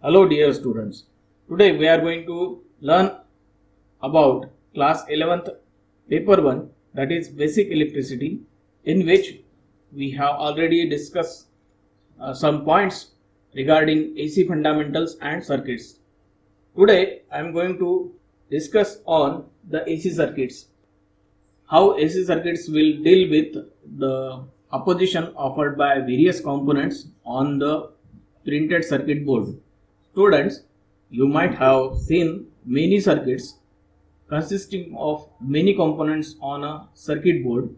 Hello dear students. Today we are going to learn about class 11th paper 1, that is basic electricity, in which we have already discussed some points regarding AC fundamentals and circuits. Today I am going to discuss on the AC circuits, how AC circuits will deal with the opposition offered by various components on the printed circuit board. Students, you might have seen many circuits consisting of many components on a circuit board.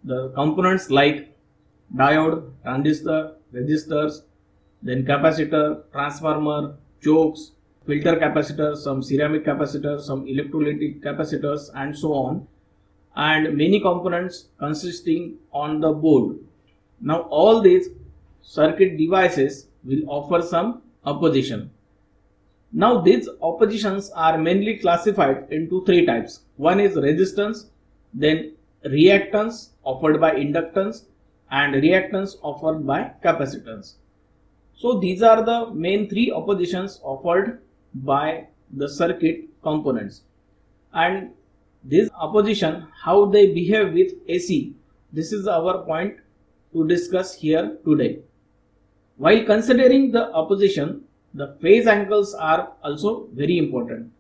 The components like diode, transistor, resistors, then capacitor, transformer, chokes, filter capacitor, some ceramic capacitors, some electrolytic capacitors, and so on, and many components consisting on the board. Now all these circuit devices will offer some opposition. Now these oppositions are mainly classified into three types. One is resistance, then reactance offered by inductance, and reactance offered by capacitance. So these are the main three oppositions offered by the circuit components. And this opposition, how they behave with AC, this is our point to discuss here today. While considering the opposition, the phase angles are also very important.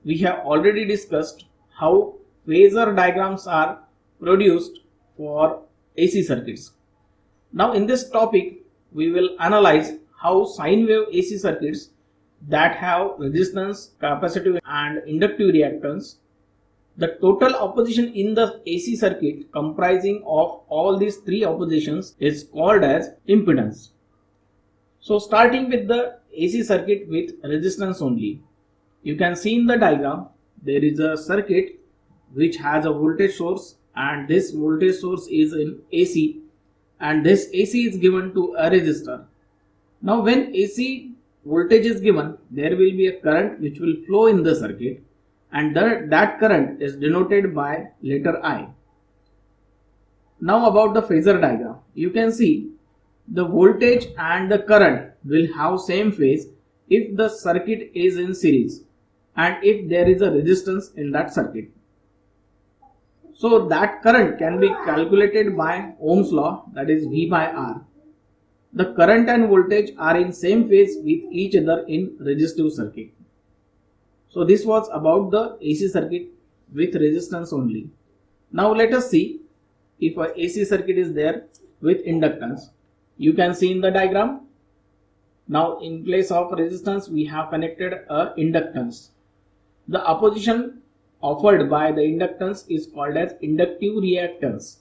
We have already discussed how phasor diagrams are produced for AC circuits. Now in this topic, we will analyze how sine wave AC circuits that have resistance, capacitive and inductive reactance. The total opposition in the AC circuit comprising of all these three oppositions is called as impedance. So starting with the AC circuit with resistance only, you can see in the diagram there is a circuit which has a voltage source, and this voltage source is in AC, and this AC is given to a resistor. Now when AC voltage is given, there will be a current which will flow in the circuit, and that current is denoted by letter I. Now about the phasor diagram, you can see the voltage and the current will have same phase if the circuit is in series and if there is a resistance in that circuit. So that current can be calculated by Ohm's law, that is V by R. The current and voltage are in same phase with each other in resistive circuit. So this was about the AC circuit with resistance only. Now let us see if a AC circuit is there with inductance. You can see in the diagram. Now in place of resistance we have connected a inductance. The opposition offered by the inductance is called as inductive reactance.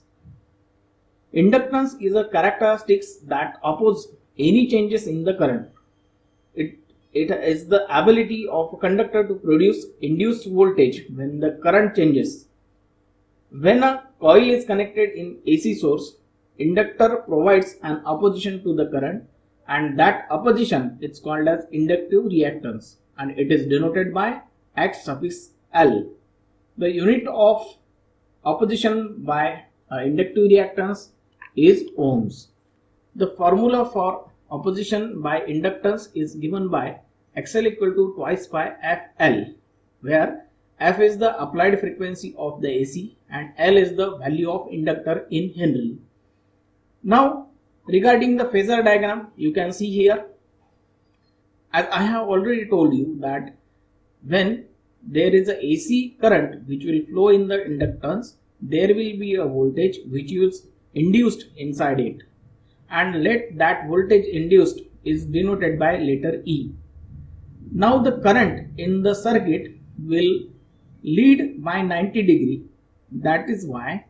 Inductance is a characteristics that oppose any changes in the current. It is the ability of a conductor to produce induced voltage when the current changes. When a coil is connected in AC source, inductor provides an opposition to the current, and that opposition is called as inductive reactance, and it is denoted by X suffix L. The unit of opposition by inductive reactance is ohms. The formula for opposition by inductance is given by XL equal to twice pi FL, where F is the applied frequency of the AC and L is the value of inductor in Henry. Now regarding the phasor diagram, you can see here, as I have already told you, that when there is a AC current which will flow in the inductance, there will be a voltage which is induced inside it, and let that voltage induced is denoted by letter E. Now the current in the circuit will lead by 90 degree. That is why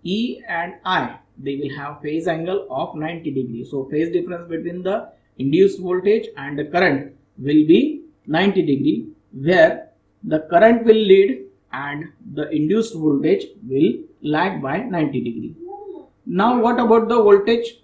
E and I, they will have phase angle of 90 degree. So phase difference between the induced voltage and the current will be 90 degree, where the current will lead and the induced voltage will lag by 90 degree. Now what about the voltage?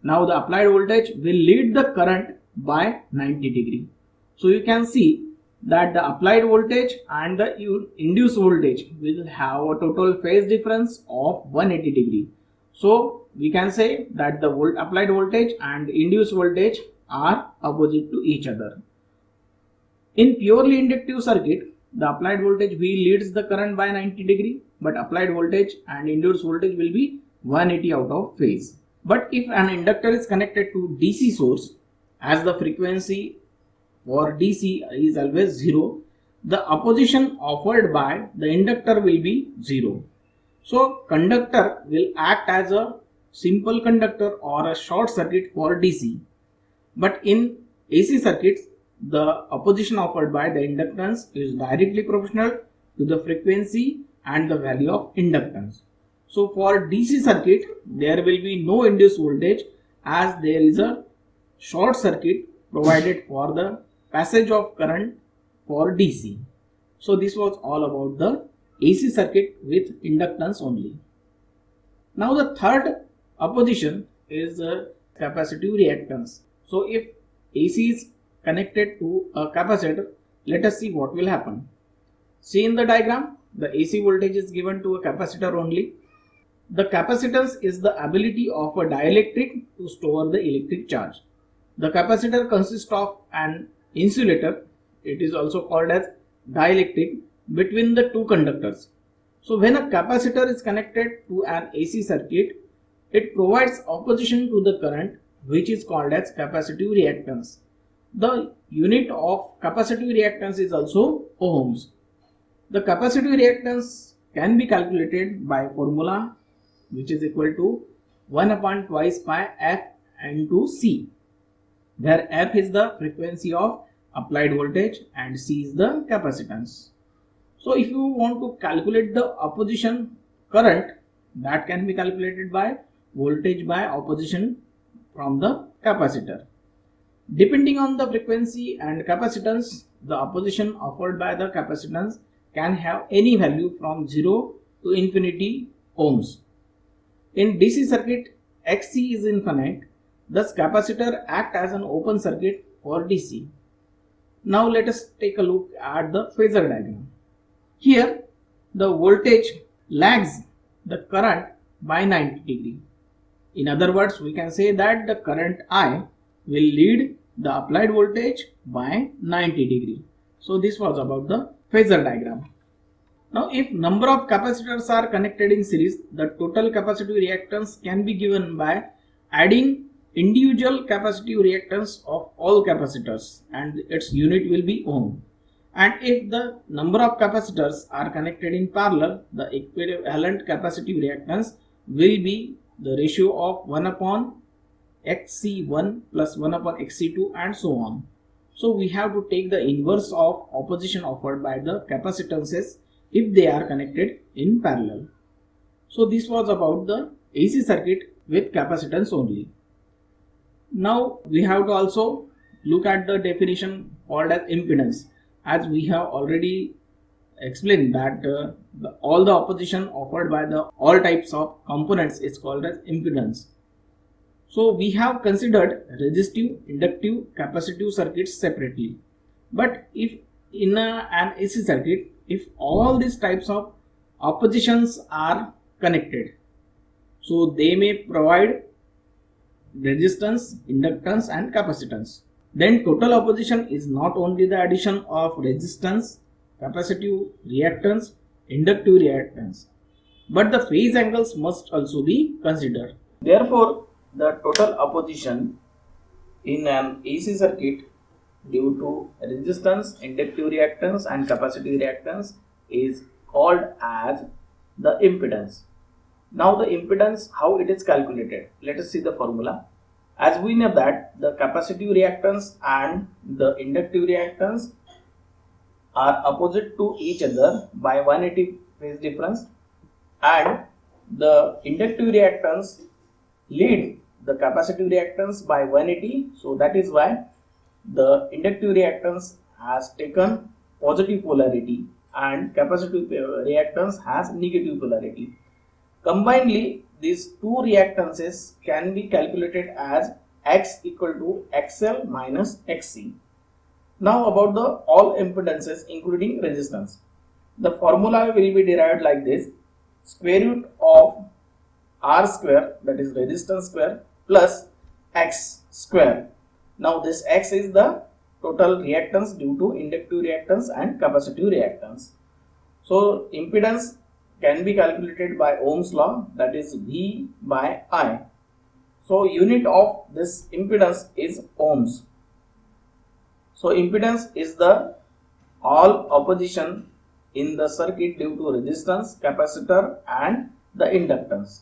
Now the applied voltage will lead the current by 90 degree. So you can see that the applied voltage and the induced voltage will have a total phase difference of 180 degree. So we can say that the applied voltage and induced voltage are opposite to each other. In purely inductive circuit, the applied voltage V leads the current by 90 degree, but applied voltage and induced voltage will be 180 out of phase. But if an inductor is connected to DC source, as the frequency for DC is always 0, the opposition offered by the inductor will be 0. So conductor will act as a simple conductor or a short circuit for DC. But in AC circuits, the opposition offered by the inductance is directly proportional to the frequency and the value of inductance. So for DC circuit, there will be no induced voltage as there is a short circuit provided for the passage of current for DC. So this was all about the AC circuit with inductance only. Now the third opposition is capacitive reactance. So if AC is connected to a capacitor, let us see what will happen. See in the diagram, the AC voltage is given to a capacitor only. The capacitance is the ability of a dielectric to store the electric charge. The capacitor consists of an insulator, it is also called as dielectric, between the two conductors. So when a capacitor is connected to an AC circuit, it provides opposition to the current, which is called as capacitive reactance. The unit of capacitive reactance is also ohms. The capacitive reactance can be calculated by formula which is equal to 1 upon twice pi F into C, where F is the frequency of applied voltage and C is the capacitance. So if you want to calculate the opposition current, that can be calculated by voltage by opposition from the capacitor. Depending on the frequency and capacitance, the opposition offered by the capacitance can have any value from 0 to infinity ohms. In DC circuit, Xc is infinite, thus capacitor act as an open circuit for DC. Now let us take a look at the phasor diagram. Here the voltage lags the current by 90 degree. In other words, we can say that the current I will lead the applied voltage by 90 degree. So this was about the phasor diagram. Now if number of capacitors are connected in series, the total capacitive reactance can be given by adding individual capacitive reactance of all capacitors, and its unit will be ohm. And if the number of capacitors are connected in parallel, the equivalent capacitive reactance will be the ratio of 1 upon Xc1 plus 1 upon Xc2 and so on. So we have to take the inverse of opposition offered by the capacitances if they are connected in parallel. So this was about the AC circuit with capacitance only. Now we have to also look at the definition called as impedance, as we have already explained that all the opposition offered by the all types of components is called as impedance. So we have considered resistive, inductive, capacitive circuits separately. But if in an AC circuit, if all these types of oppositions are connected, so they may provide resistance, inductance and capacitance. Then total opposition is not only the addition of resistance, capacitive reactance, inductive reactance, but the phase angles must also be considered. Therefore, the total opposition in an AC circuit due to resistance, inductive reactance and capacitive reactance is called as the impedance. Now the impedance, how it is calculated? Let us see the formula. As we know that the capacitive reactance and the inductive reactance are opposite to each other by 180 phase difference, and the inductive reactance lead the capacitive reactance by 180. So that is why the inductive reactance has taken positive polarity and capacitive reactance has negative polarity. Combinedly, these two reactances can be calculated as X equal to XL minus XC. Now about the all impedances including resistance. The formula will be derived like this: square root of R square, that is resistance square, plus X square. Now this X is the total reactance due to inductive reactance and capacitive reactance. So impedance can be calculated by Ohm's law, that is V by I. So unit of this impedance is ohms. So impedance is the all opposition in the circuit due to resistance, capacitor and the inductance.